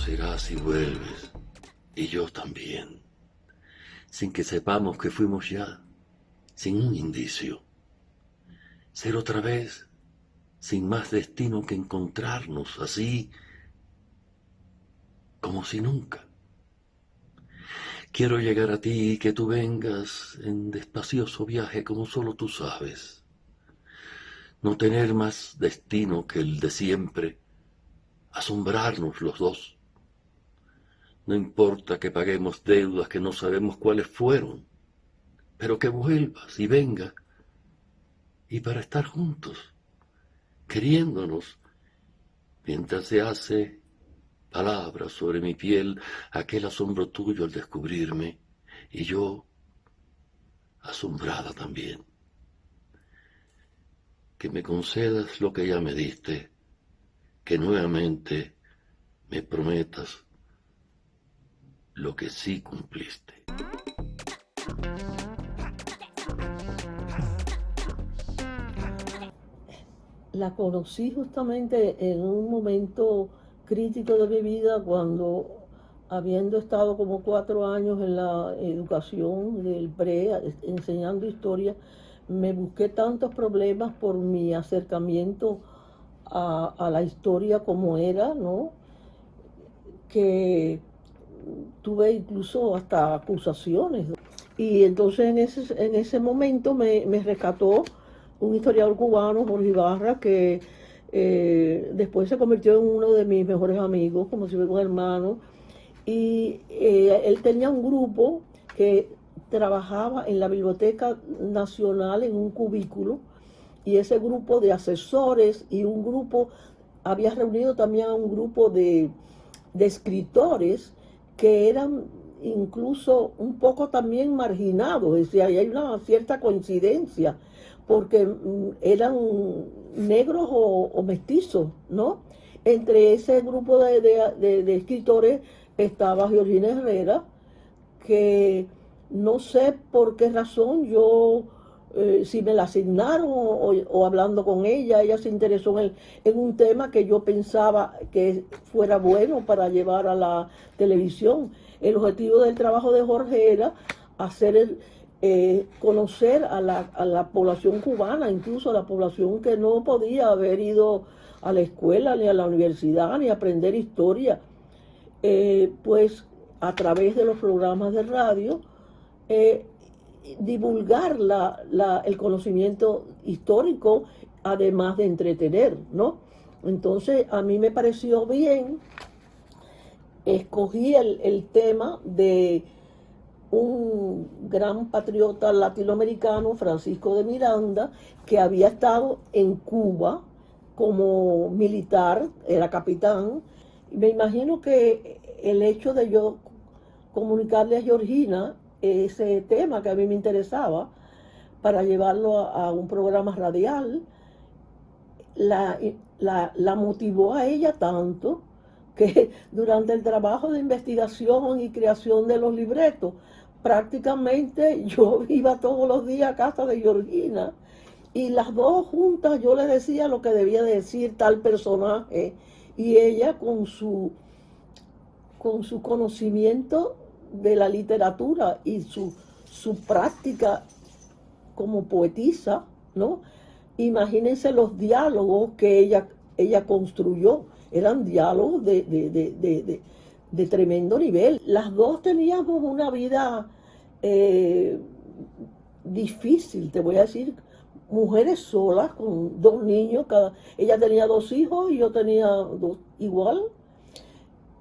será si vuelves, y yo también, sin que sepamos que fuimos ya, sin un indicio. Ser otra vez, sin más destino que encontrarnos así, como si nunca. Quiero llegar a ti y que tú vengas en despacioso viaje como solo tú sabes. No tener más destino que el de siempre, asombrarnos los dos. No importa que paguemos deudas que no sabemos cuáles fueron, pero que vuelvas y venga, y para estar juntos, queriéndonos, mientras se hace palabras sobre mi piel aquel asombro tuyo al descubrirme, y yo asombrada también. Que me concedas lo que ya me diste, que nuevamente me prometas lo que sí cumpliste. La conocí justamente en un momento crítico de mi vida cuando, habiendo estado como 4 años en la educación del pre, enseñando historia, me busqué tantos problemas por mi acercamiento a la historia como era, ¿no? Que tuve incluso hasta acusaciones. Y entonces en ese momento me rescató un historiador cubano, Jorge Ibarra, que después se convirtió en uno de mis mejores amigos, como si fuera un hermano. Y él tenía un grupo que trabajaba en la Biblioteca Nacional en un cubículo, y ese grupo de asesores y un grupo, había reunido también a un grupo de escritores que eran incluso un poco también marginados, es decir, hay una cierta coincidencia, porque eran negros o mestizos, ¿no? Entre ese grupo de escritores estaba Georgina Herrera, que no sé por qué razón yo, si me la asignaron o hablando con ella se interesó en un tema que yo pensaba que fuera bueno para llevar a la televisión. El objetivo del trabajo de Jorge era hacer conocer a la población cubana, incluso a la población que no podía haber ido a la escuela, ni a la universidad, ni aprender historia, pues a través de los programas de radio, eh, divulgar el conocimiento histórico, además de entretener, ¿no? Entonces a mí me pareció bien, escogí el tema de un gran patriota latinoamericano, Francisco de Miranda, que había estado en Cuba como militar, era capitán. Me imagino que el hecho de yo comunicarle a Georgina ese tema que a mí me interesaba para llevarlo a un programa radial, la motivó a ella tanto que durante el trabajo de investigación y creación de los libretos, prácticamente yo iba todos los días a casa de Georgina y las dos juntas yo le decía lo que debía decir tal personaje, y ella con su conocimiento de la literatura y su práctica como poetisa, ¿no? Imagínense los diálogos que ella construyó, eran diálogos de tremendo nivel. Las dos teníamos una vida difícil, te voy a decir, mujeres solas con 2 niños, ella tenía 2 hijos y yo tenía 2 igual,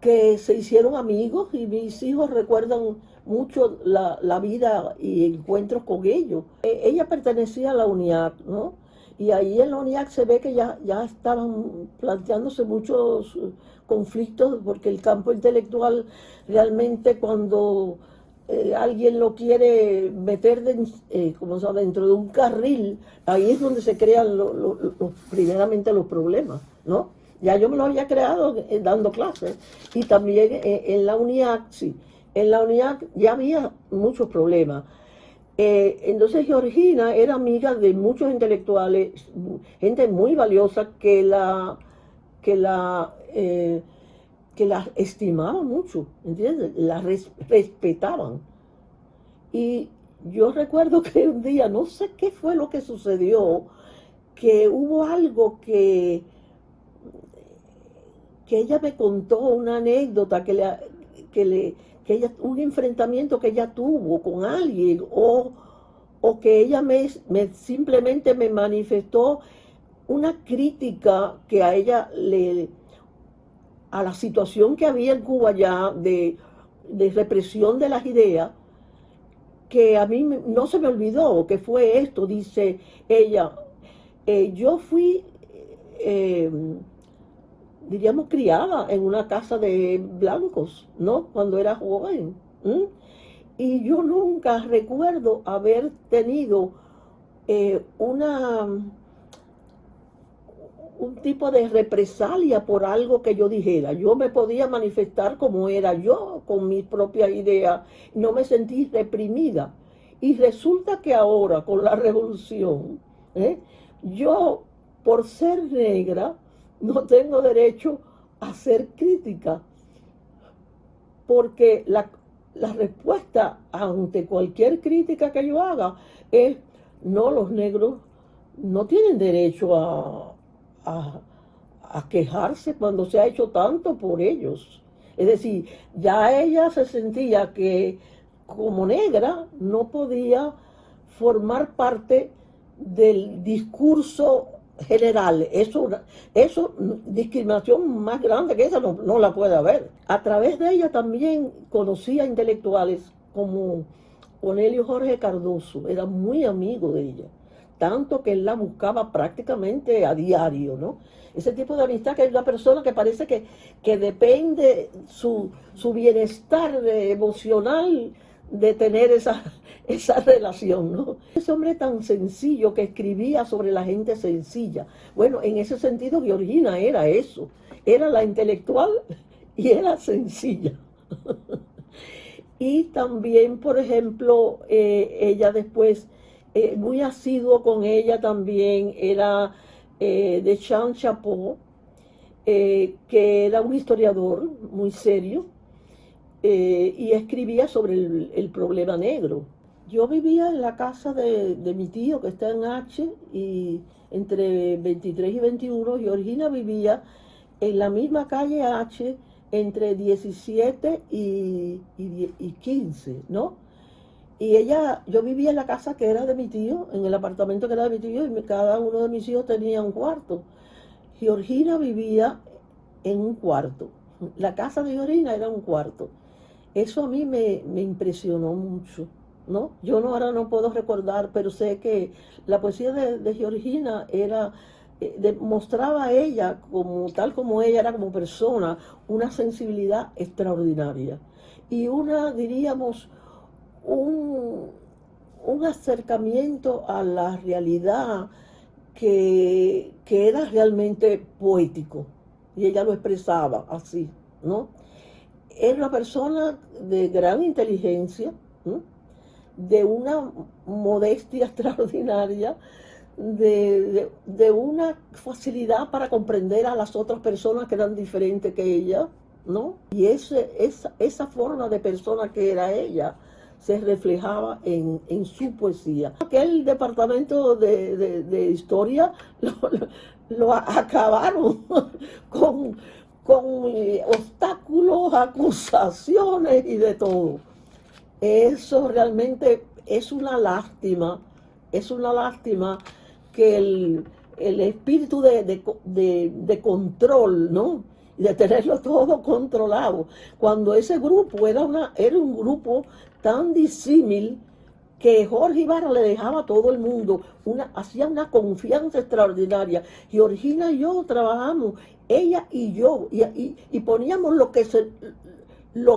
que se hicieron amigos, y mis hijos recuerdan mucho la vida y encuentros con ellos. Ella pertenecía a la UNIAC, ¿no? Y ahí en la UNIAC se ve que ya estaban planteándose muchos conflictos, porque el campo intelectual realmente, cuando alguien lo quiere meter como sabe, dentro de un carril, ahí es donde se crean primeramente los problemas, ¿no? Ya yo me lo había creado dando clases, y también en la UNIAC, sí, en la UNIAC ya había muchos problemas. Entonces Georgina era amiga de muchos intelectuales, gente muy valiosa que que la estimaban mucho, ¿entiendes? La respetaban. Y yo recuerdo que un día, no sé qué fue lo que sucedió, que hubo algo que ella me contó, una anécdota un enfrentamiento que ella tuvo con alguien, o que ella simplemente me manifestó una crítica que a ella a la situación que había en Cuba ya de represión de las ideas, que a mí no se me olvidó, que fue esto, dice ella, yo fui, diríamos, criada en una casa de blancos, ¿no? Cuando era joven. Y yo nunca recuerdo haber tenido un tipo de represalia por algo que yo dijera. Yo me podía manifestar como era yo, con mis propias ideas. No me sentí reprimida. Y resulta que ahora, con la revolución, yo, por ser negra, no tengo derecho a hacer crítica. Porque la respuesta ante cualquier crítica que yo haga es: no, los negros no tienen derecho a quejarse cuando se ha hecho tanto por ellos. Es decir, ya ella se sentía que como negra no podía formar parte del discurso general. Eso, discriminación más grande que esa no la puede haber. A través de ella también conocía intelectuales como Cornelio Jorge Cardoso, era muy amigo de ella, tanto que él la buscaba prácticamente a diario, ¿no? Ese tipo de amistad, que es una persona que parece que depende su bienestar emocional de tener esa relación, ¿no? Ese hombre tan sencillo que escribía sobre la gente sencilla. Bueno, en ese sentido Georgina era eso, era la intelectual y era sencilla. Y también, por ejemplo, ella después, muy asiduo con ella también era Deschamps Chapeau, que era un historiador muy serio, y escribía sobre el problema negro. Yo vivía en la casa de mi tío, que está en H, y entre 23 y 21, Georgina vivía en la misma calle H, entre 17 y 15, ¿no? Y yo vivía en la casa que era de mi tío, en el apartamento que era de mi tío, y cada uno de mis hijos tenía un cuarto. Georgina vivía en un cuarto. La casa de Georgina era un cuarto. Eso a mí me impresionó mucho, ¿no? Yo ahora no puedo recordar, pero sé que la poesía de Georgina mostraba a ella, tal como ella era como persona, una sensibilidad extraordinaria. Y diríamos, un acercamiento a la realidad que era realmente poético. Y ella lo expresaba así, ¿no? Era una persona de gran inteligencia, ¿no? De una modestia extraordinaria, de una facilidad para comprender a las otras personas que eran diferentes que ella, ¿no? Y esa forma de persona que era ella se reflejaba en su poesía. Aquel departamento de historia lo acabaron con obstáculos, acusaciones y de todo. Eso realmente es una lástima que el espíritu de control, ¿no? Y de tenerlo todo controlado. Cuando ese grupo era un grupo tan disímil que Jorge Ibarra le dejaba a todo el mundo, hacía una confianza extraordinaria. Georgina y yo trabajamos, ella y yo, y poníamos lo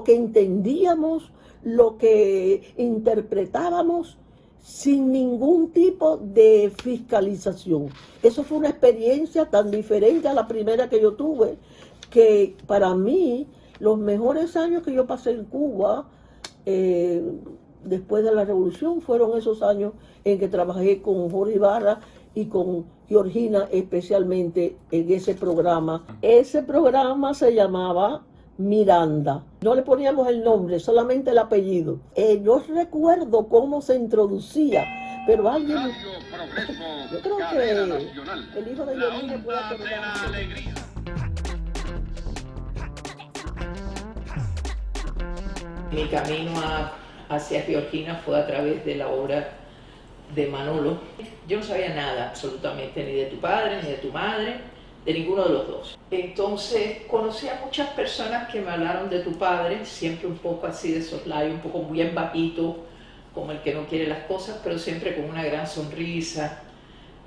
que entendíamos, lo que interpretábamos, sin ningún tipo de fiscalización. Eso fue una experiencia tan diferente a la primera que yo tuve, que para mí los mejores años que yo pasé en Cuba, después de la revolución, fueron esos años en que trabajé con Jorge Ibarra y con Georgina, especialmente en ese programa. Ese programa se llamaba Miranda. No le poníamos el nombre, solamente el apellido. Yo recuerdo cómo se introducía, pero alguien, yo creo que el hijo de Lenín se puede acordar. Mi camino hacia Georgina fue a través de la obra de Manolo. Yo no sabía nada absolutamente, ni de tu padre, ni de tu madre, de ninguno de los dos. Entonces conocí a muchas personas que me hablaron de tu padre, siempre un poco así de soslayo, un poco bien bajito, como el que no quiere las cosas, pero siempre con una gran sonrisa,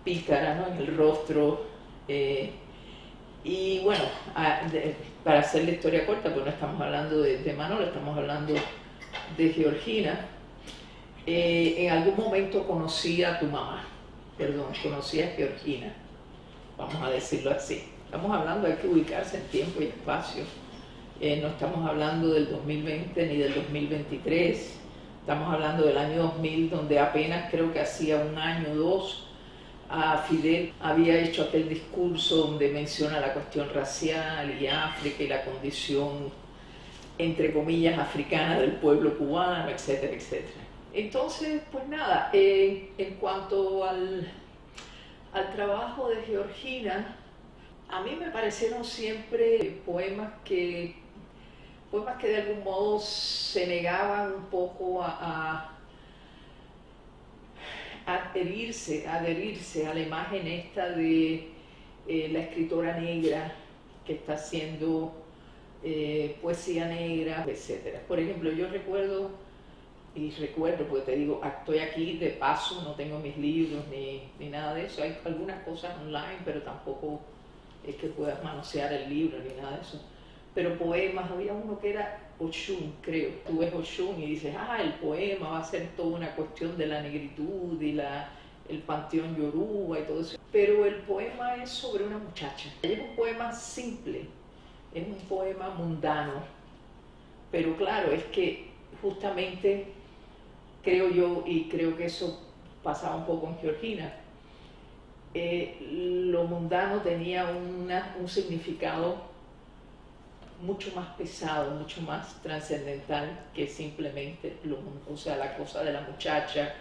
pícara, ¿no?, en el rostro. Y bueno, para hacer la historia corta, pues no estamos hablando de Manolo, estamos hablando de Georgina. En algún momento conocí a tu mamá, conocí a Georgina, vamos a decirlo así. Estamos hablando, hay que ubicarse en tiempo y espacio. No estamos hablando del 2020 ni del 2023, estamos hablando del año 2000, donde apenas creo que hacía un año o dos, Fidel había hecho aquel discurso donde menciona la cuestión racial y África y la condición, entre comillas, africana del pueblo cubano, etcétera, etcétera. Entonces, pues nada, en cuanto al trabajo de Georgina, a mí me parecieron siempre poemas que de algún modo se negaban un poco a adherirse a la imagen esta de la escritora negra que está haciendo poesía negra, etc. Por ejemplo, yo recuerdo, porque te digo, estoy aquí de paso, no tengo mis libros ni nada de eso, hay algunas cosas online, pero tampoco es que puedas manosear el libro ni nada de eso. Pero poemas, había uno que era Oshun, creo. Tú ves Oshun y dices, el poema va a ser toda una cuestión de la negritud y el panteón yoruba y todo eso. Pero el poema es sobre una muchacha. Es un poema simple, es un poema mundano. Pero claro, es que justamente creo yo, y creo que eso pasaba un poco en Georgina, lo mundano tenía un significado mucho más pesado, mucho más trascendental que simplemente la cosa de la muchacha,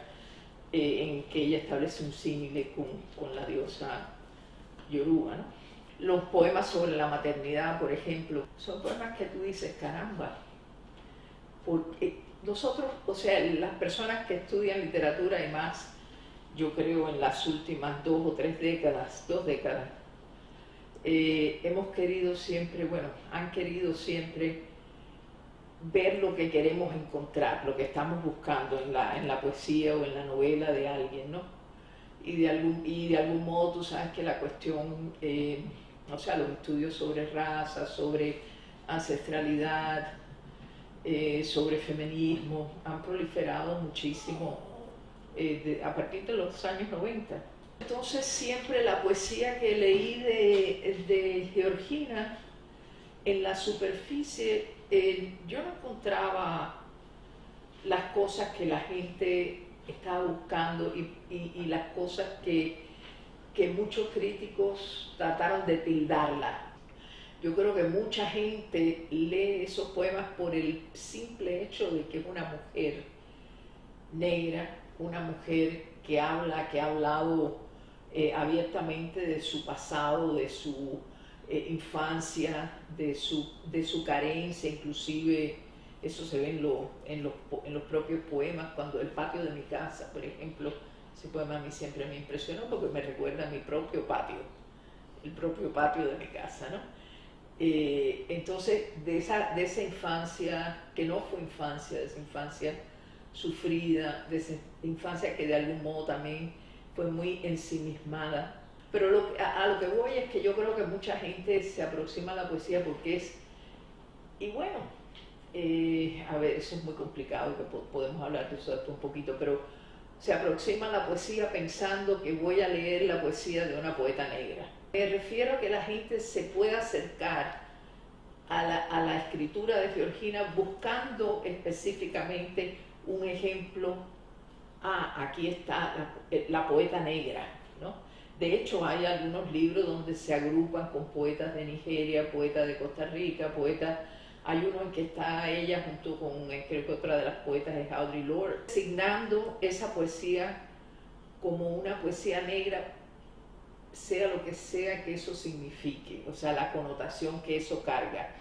en que ella establece un símile con la diosa yoruba, ¿no? Los poemas sobre la maternidad, por ejemplo, son poemas que tú dices, caramba, porque nosotros, las personas que estudian literatura y más, yo creo en las últimas 2 o 3 décadas, 2 décadas, hemos querido siempre, han querido siempre ver lo que queremos encontrar, lo que estamos buscando en la poesía o en la novela de alguien, ¿no? Y de algún modo tú sabes que la cuestión, los estudios sobre raza, sobre ancestralidad, sobre feminismo, han proliferado muchísimo a partir de los años 90. Entonces siempre la poesía que leí de Georgina, en la superficie, yo no encontraba las cosas que la gente estaba buscando y las cosas que muchos críticos trataron de tildarla. Yo creo que mucha gente lee esos poemas por el simple hecho de que es una mujer negra, una mujer que ha hablado abiertamente de su pasado, de su infancia, de su carencia, inclusive eso se ve en los propios poemas, cuando El patio de mi casa, por ejemplo, ese poema a mí siempre me impresionó porque me recuerda a mi propio patio, el propio patio de mi casa, ¿no? Entonces, de esa infancia, que no fue infancia, de esa infancia sufrida, de esa infancia que de algún modo también fue muy ensimismada. Pero a lo que voy es que yo creo que mucha gente se aproxima a la poesía porque es, y bueno, a ver, eso es muy complicado, que podemos hablar de eso un poquito, pero se aproxima a la poesía pensando que voy a leer la poesía de una poeta negra. Me refiero a que la gente se pueda acercar a la escritura de Georgina buscando específicamente un ejemplo. Aquí está la poeta negra, ¿no? De hecho, hay algunos libros donde se agrupan con poetas de Nigeria, poetas de Costa Rica, poetas Hay uno en que está ella junto con, creo que otra de las poetas es Audre Lorde, designando esa poesía como una poesía negra, sea lo que sea que eso signifique, o sea, la connotación que eso carga.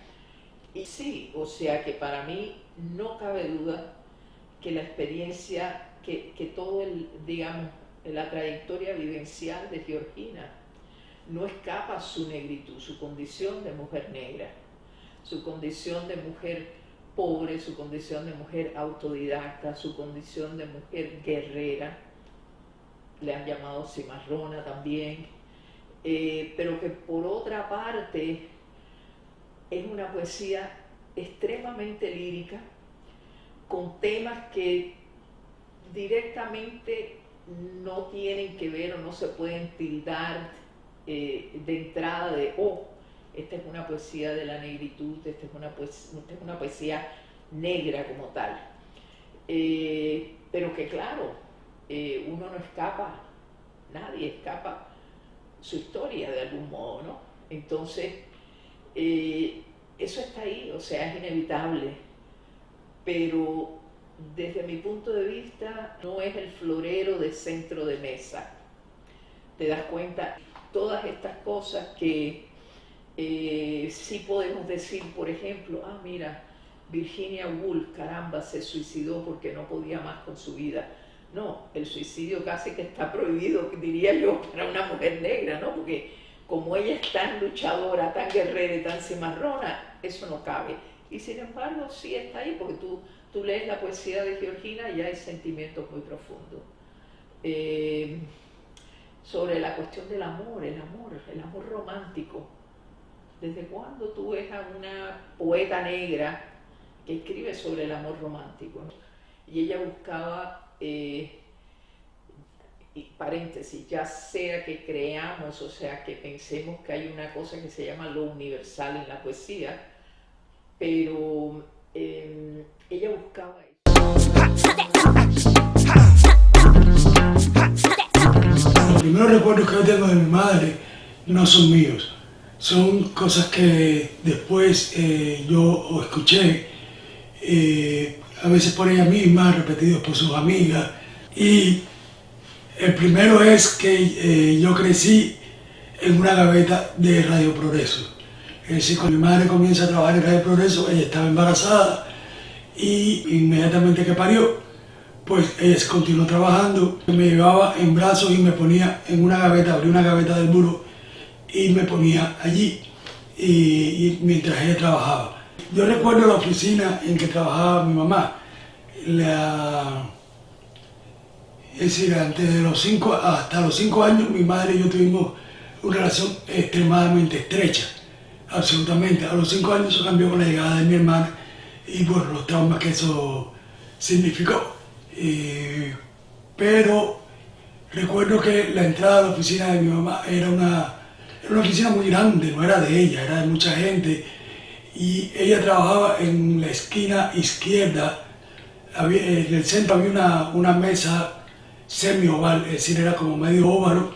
Y sí, o sea que para mí no cabe duda que la experiencia, que todo digamos, la trayectoria vivencial de Georgina no escapa a su negritud, su condición de mujer negra, su condición de mujer pobre, su condición de mujer autodidacta, su condición de mujer guerrera, le han llamado cimarrona también, pero que por otra parte es una poesía extremadamente lírica, con temas que directamente no tienen que ver o no se pueden tildar de entrada de, oh, esta es una poesía de la negritud, esta es una poesía negra como tal. Pero que claro, uno no escapa, nadie escapa su historia de algún modo, ¿no? Entonces, eso está ahí, o sea, es inevitable, pero desde mi punto de vista no es el florero de centro de mesa. Te das cuenta, todas estas cosas que sí podemos decir, por ejemplo, ah, mira, Virginia Woolf, caramba, se suicidó porque no podía más con su vida. No, el suicidio casi que está prohibido, diría yo, para una mujer negra, ¿no? Porque como ella es tan luchadora, tan guerrera y tan cimarrona, eso no cabe. Y sin embargo, sí está ahí, porque tú lees la poesía de Georgina y hay sentimientos muy profundos. Sobre la cuestión del amor, el amor romántico. ¿Desde cuándo tú ves a una poeta negra que escribe sobre el amor romántico, ¿no? Y ella buscaba, y paréntesis, ya sea que creamos, o sea, que pensemos que hay una cosa que se llama lo universal en la poesía, pero ella buscaba eso. Los primeros recuerdos que yo tengo de mi madre no son míos, son cosas que después yo escuché, a veces por ella misma, repetidos por sus amigas. Y el primero es que yo crecí en una gaveta de Radio Progreso. Es decir, cuando mi madre comienza a trabajar en Radio Progreso, ella estaba embarazada y inmediatamente que parió, pues ella continuó trabajando. Me llevaba en brazos y me ponía en una gaveta, abría una gaveta del muro y me ponía allí y mientras ella trabajaba. Yo recuerdo la oficina en que trabajaba mi mamá. Es decir, hasta los 5 años mi madre y yo tuvimos una relación extremadamente estrecha, absolutamente. A los 5 años eso cambió con la llegada de mi hermana y bueno, los traumas que eso significó. Pero recuerdo que la entrada a la oficina de mi mamá era una oficina muy grande, no era de ella, era de mucha gente. Y ella trabajaba en la esquina izquierda, en el centro había una mesa semi-oval, es decir, era como medio óvalo,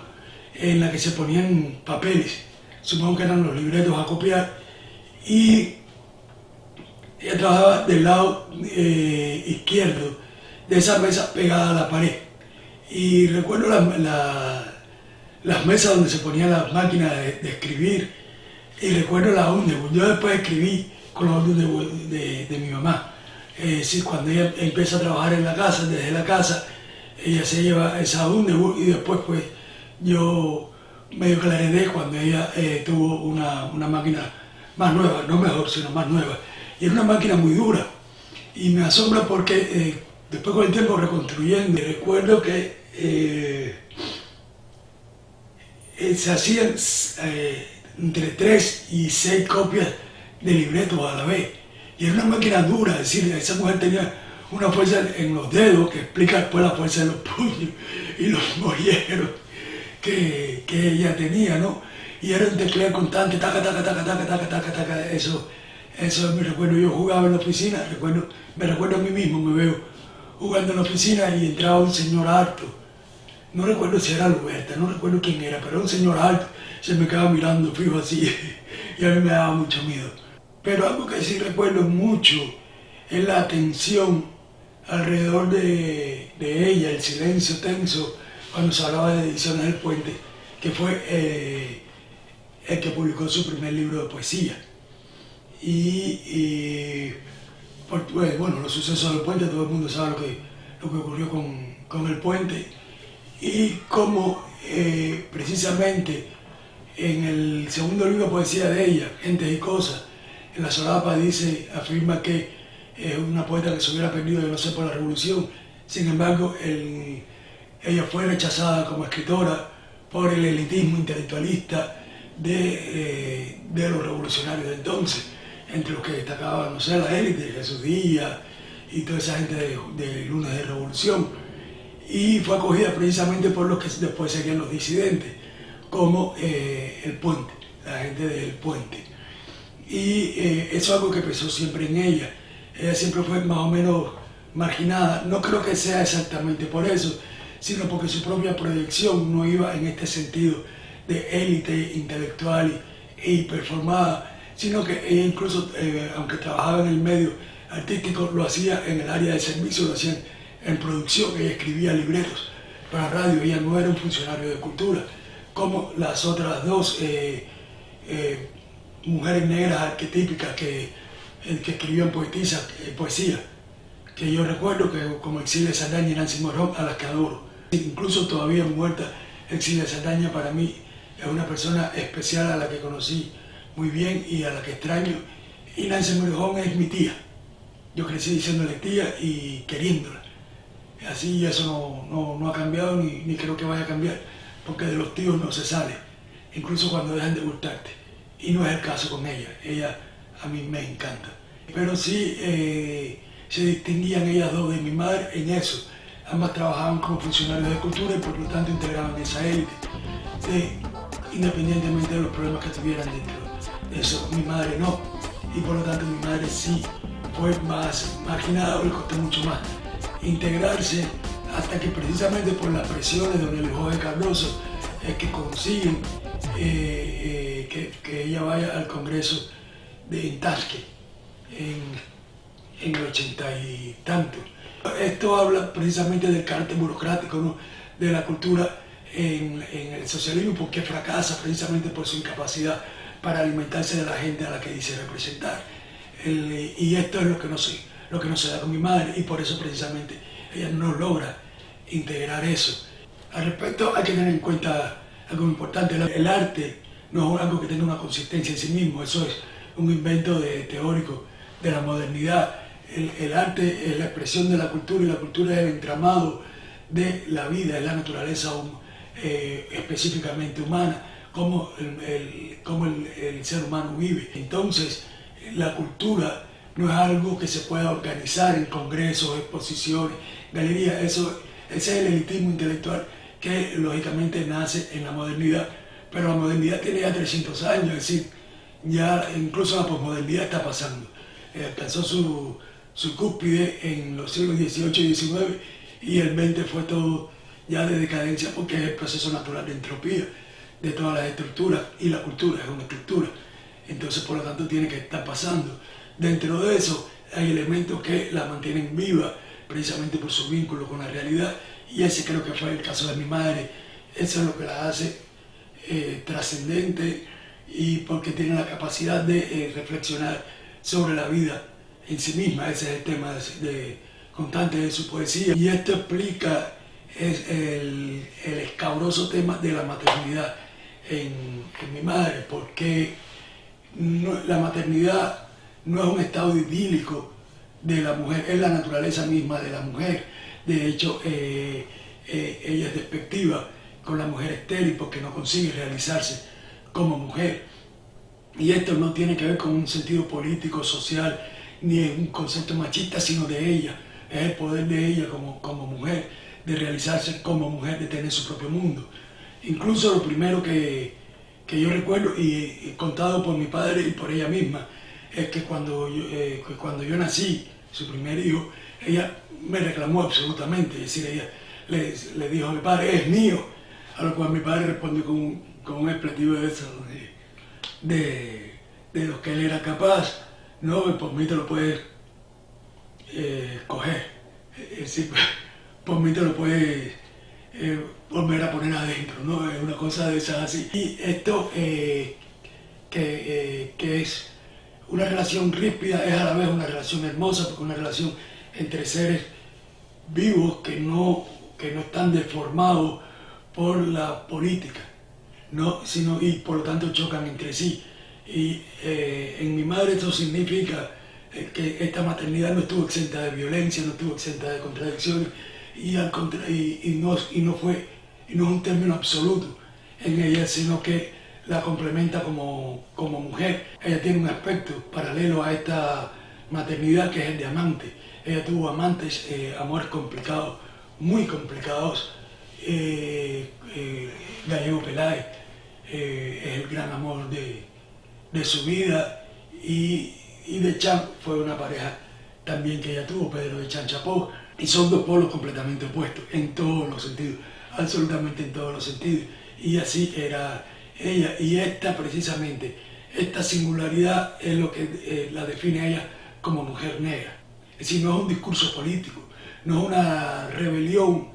en la que se ponían papeles, supongo que eran los libretos a copiar, y ella trabajaba del lado izquierdo de esa mesa pegada a la pared. Y recuerdo las mesas donde se ponían las máquinas de escribir, y recuerdo la Underwood. Yo después escribí con la Underwood de mi mamá. Sí, cuando ella empieza a trabajar en la casa, desde la casa, ella se lleva esa Underwood y después pues yo medio que la heredé cuando ella tuvo una máquina más nueva, no mejor, sino más nueva. Y era una máquina muy dura. Y me asombra porque después con el tiempo reconstruyendo, recuerdo que se hacían entre 3 y 6 copias de libretos a la vez. Y era una máquina dura, es decir, esa mujer tenía una fuerza en los dedos que explica después la fuerza de los puños y los molleros que ella tenía, ¿no? Y era un tecleo constante, taca, taca, taca, taca, taca, taca, taca, eso me recuerdo. Yo jugaba en la oficina, me recuerdo a mí mismo, me veo jugando en la oficina y entraba un señor alto. No recuerdo si era Luberta, no recuerdo quién era, pero era un señor alto, se me quedaba mirando fijo así y a mí me daba mucho miedo. Pero algo que sí recuerdo mucho es la tensión alrededor de ella, el silencio tenso cuando se hablaba de Ediciones del Puente, que fue el que publicó su primer libro de poesía. Bueno, los sucesos del puente, todo el mundo sabe lo que ocurrió con el puente, y cómo precisamente en el segundo libro de poesía de ella, Gentes y Cosas, en la solapa afirma que es una poeta que se hubiera perdido de no ser por la revolución. Sin embargo, ella fue rechazada como escritora por el elitismo intelectualista de los revolucionarios de entonces, entre los que destacaban, no sé, la élite, Jesús Díaz y toda esa gente de Lunes de Revolución, y fue acogida precisamente por los que después serían los disidentes, como el Puente, la gente del Puente. Y eso es algo que pesó siempre en ella. Ella siempre fue más o menos marginada. No creo que sea exactamente por eso, sino porque su propia proyección no iba en este sentido de élite intelectual y performada, sino que ella incluso, aunque trabajaba en el medio artístico, lo hacía en el área de servicio, lo hacía en producción. Ella escribía libretos para radio. Ella no era un funcionario de cultura, como las otras dos mujeres negras arquetípicas que escribían poesía, que yo recuerdo, que como Exilio Saldaña y Nancy Morón, a las que adoro. Incluso todavía muerta, Exilio Saldaña para mí es una persona especial a la que conocí muy bien y a la que extraño. Y Nancy Morón es mi tía. Yo crecí diciéndole tía y queriéndola. Así eso no ha cambiado ni creo que vaya a cambiar, porque de los tíos no se sale, incluso cuando dejan de gustarte. Y no es el caso con ella. Ella a mí me encanta. Pero sí se distinguían ellas dos de mi madre en eso. Ambas trabajaban como funcionarios de cultura y por lo tanto integraban esa élite, independientemente de los problemas que tuvieran dentro de eso. Mi madre no. Y por lo tanto mi madre sí fue más marginada, o le costó mucho más integrarse, hasta que precisamente por las presiones de don Jorge Cardoso es que consiguen que ella vaya al Congreso de Intasque en el 80 y tanto. Esto habla precisamente del carácter burocrático, ¿no?, de la cultura en el socialismo, porque fracasa precisamente por su incapacidad para alimentarse de la gente a la que dice representar. Y esto es lo que no se da con mi madre, y por eso precisamente ella no logra integrar eso. Al respecto hay que tener en cuenta algo importante: el arte no es algo que tenga una consistencia en sí mismo. Eso es un invento teórico de la modernidad. El arte es la expresión de la cultura, y la cultura es el entramado de la vida, es la naturaleza específicamente humana, cómo el ser humano vive. Entonces, la cultura no es algo que se pueda organizar en congresos, exposiciones, galerías. Ese es el elitismo intelectual que lógicamente nace en la modernidad, pero la modernidad tiene ya 300 años, es decir, ya incluso la posmodernidad está pasando. Alcanzó su cúspide en los siglos XVIII y XIX, y el XX fue todo ya de decadencia, porque es el proceso natural de entropía de todas las estructuras, y la cultura es una estructura. Entonces, por lo tanto, tiene que estar pasando. Dentro de eso hay elementos que la mantienen viva, precisamente por su vínculo con la realidad, y ese creo que fue el caso de mi madre. Eso es lo que la hace trascendente, y porque tiene la capacidad de reflexionar sobre la vida en sí misma. Ese es el tema constante de su poesía, y esto explica el escabroso tema de la maternidad en mi madre, porque la maternidad no es un estado idílico de la mujer, es la naturaleza misma de la mujer. De hecho, ella es despectiva con la mujer estéril porque no consigue realizarse como mujer. Y esto no tiene que ver con un sentido político, social, ni un concepto machista, sino de ella. Es el poder de ella como mujer, de realizarse como mujer, de tener su propio mundo. Incluso lo primero que yo recuerdo, y contado por mi padre y por ella misma, es que cuando yo nací, su primer hijo, ella me reclamó absolutamente. Es decir, ella le dijo a mi padre: es mío. A lo cual mi padre respondió con un expletivo de eso, de los que él era capaz, no, por mí te lo puedes coger, es decir, por mí te lo puedes volver a poner adentro, ¿no? Es una cosa de esas así. Y esto que es una relación ríspida, es a la vez una relación hermosa, porque es una relación entre seres vivos que no están deformados por la política, ¿no? Y por lo tanto chocan entre sí. Y en mi madre esto significa que esta maternidad no estuvo exenta de violencia, no estuvo exenta de contradicciones, y no es un término absoluto en ella, sino que la complementa como mujer. Ella tiene un aspecto paralelo a esta maternidad, que es el de amante. Ella tuvo amantes, amores complicados, muy complicados. Gallego Peláez es el gran amor de su vida, y de Chan fue una pareja también que ella tuvo, Pedro de Chan Chapó, y son dos polos completamente opuestos en todos los sentidos, absolutamente en todos los sentidos, y así era ella. Y precisamente esta singularidad es lo que la define a ella como mujer negra. Es decir, no es un discurso político, no es una rebelión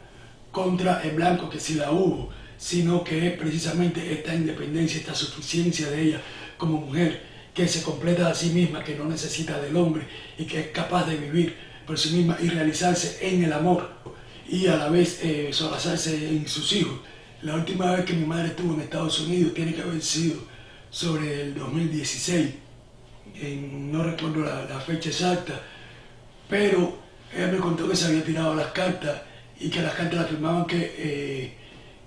contra el blanco, que sí la hubo, sino que es precisamente esta independencia, esta suficiencia de ella como mujer, que se completa a sí misma, que no necesita del hombre y que es capaz de vivir por sí misma y realizarse en el amor, y a la vez solazarse en sus hijos. La última vez que mi madre estuvo en Estados Unidos tiene que haber sido sobre el 2016, no recuerdo la fecha exacta, pero ella me contó que se había tirado las cartas y que las cartas afirmaban que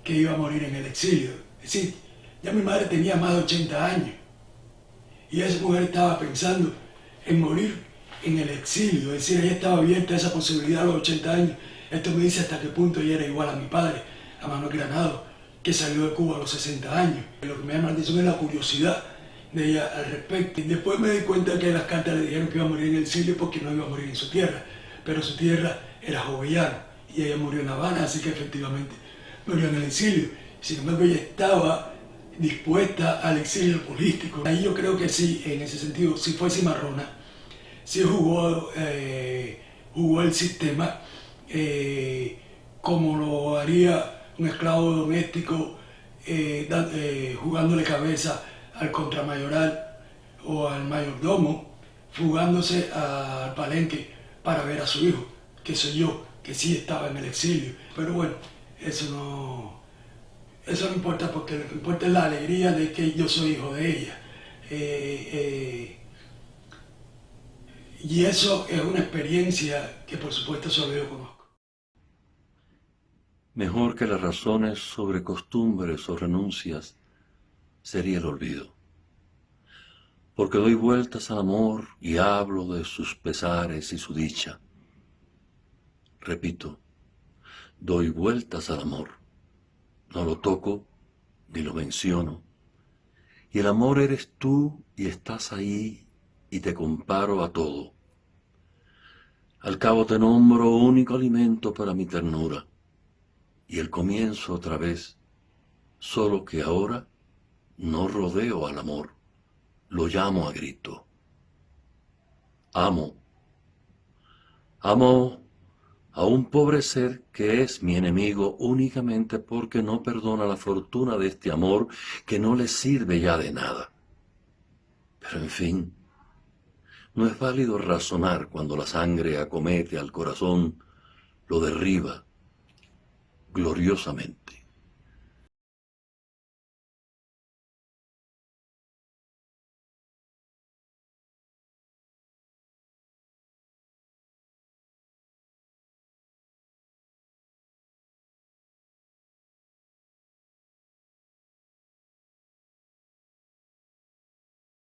iba a morir en el exilio. Es decir, ya mi madre tenía más de 80 años y esa mujer estaba pensando en morir en el exilio. Es decir, ella estaba abierta a esa posibilidad a los 80 años. Esto me dice hasta qué punto ella era igual a mi padre, a Manuel Granado, que salió de Cuba a los 60 años. Lo que me llama la atención es la curiosidad de ella al respecto. Y después me di cuenta que las cartas le dijeron que iba a morir en el exilio porque no iba a morir en su tierra, pero su tierra era Jovellano y ella murió en La Habana, así que efectivamente murió en el exilio. Sin embargo, ella estaba dispuesta al exilio político. Ahí yo creo que sí, en ese sentido, sí fue cimarrona, sí jugó el sistema como lo haría un esclavo doméstico, jugándole cabeza al contramayoral o al mayordomo, fugándose al palenque para ver a su hijo, que soy yo, que sí estaba en el exilio. Pero bueno, eso no importa, porque lo que importa es la alegría de que yo soy hijo de ella. Y eso es una experiencia que por supuesto solo yo conozco. Mejor que las razones sobre costumbres o renuncias sería el olvido. Porque doy vueltas al amor y hablo de sus pesares y su dicha. Repito, doy vueltas al amor. No lo toco ni lo menciono. Y el amor eres tú y estás ahí y te comparo a todo. Al cabo te nombro único alimento para mi ternura. Y el comienzo otra vez, solo que ahora no rodeo al amor, lo llamo a grito. Amo a un pobre ser que es mi enemigo únicamente porque no perdona la fortuna de este amor que no le sirve ya de nada. Pero en fin, no es válido razonar cuando la sangre acomete al corazón, lo derriba gloriosamente.